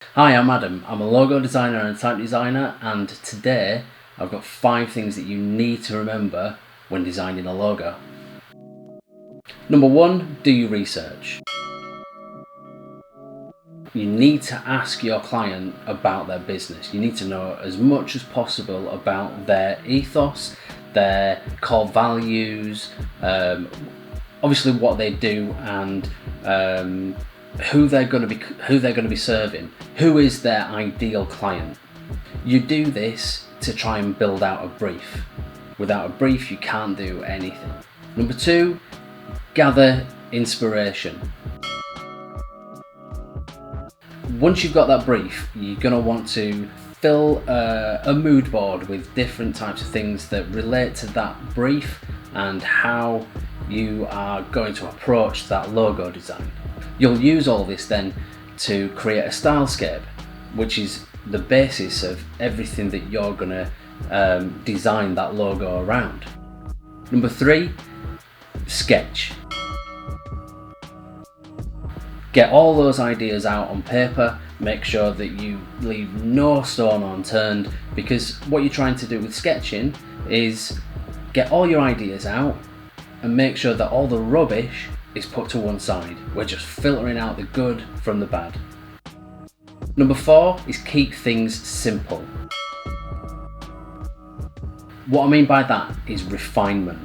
Hi, I'm Adam. I'm a logo designer and type designer, and today I've got 5 things that you need to remember when designing a logo. Number 1, do your research. You need to ask your client about their business. You need to know as much as possible about their ethos, their core values, obviously what they do, and who they're going to be serving. Who is their ideal client? You do this to try and build out a brief. Without a brief, you can't do anything. Number 2, gather inspiration. Once you've got that brief, you're going to want to fill a mood board with different types of things that relate to that brief and how you are going to approach that logo design. You'll use all this then to create a stylescape, which is the basis of everything that you're going to design that logo around. Number 3, sketch. Get all those ideas out on paper. Make sure that you leave no stone unturned, because what you're trying to do with sketching is get all your ideas out and make sure that all the rubbish is put to one side. We're just filtering out the good from the bad. Number 4 is keep things simple. What I mean by that is refinement.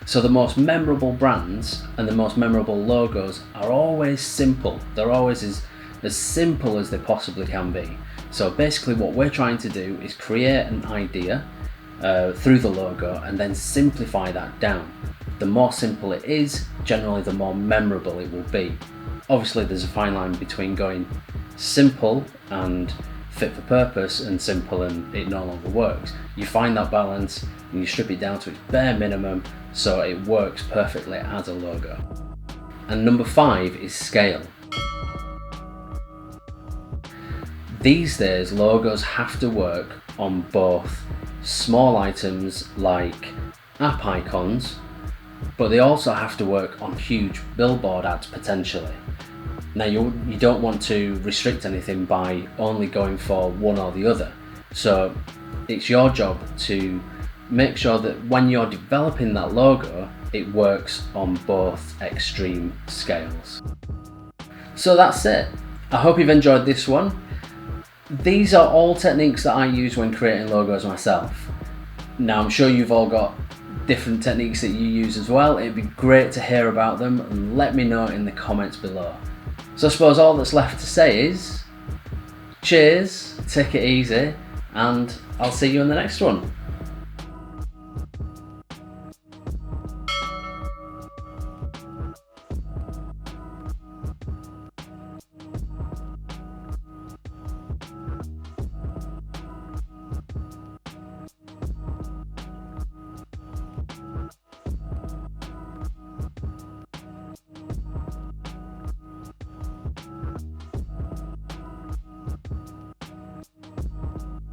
So the most memorable brands and the most memorable logos are always simple. They're always as simple as they possibly can be. So basically what we're trying to do is create an idea through the logo and then simplify that down. The more simple it is, generally the more memorable it will be. Obviously there's a fine line between going simple and fit for purpose and simple and it no longer works. You find that balance and you strip it down to its bare minimum so it works perfectly as a logo. And number 5 is scale. These days logos have to work on both small items like app icons, but they also have to work on huge billboard ads potentially. Now you don't want to restrict anything by only going for one or the other, so it's your job to make sure that when you're developing that logo it works on both extreme scales. So that's it. I hope you've enjoyed this one. These are all techniques that I use when creating logos myself. Now I'm sure you've all got different techniques that you use as well. It'd be great to hear about them and let me know in the comments below. So I suppose all that's left to say is cheers, take it easy, and I'll see you in the next one.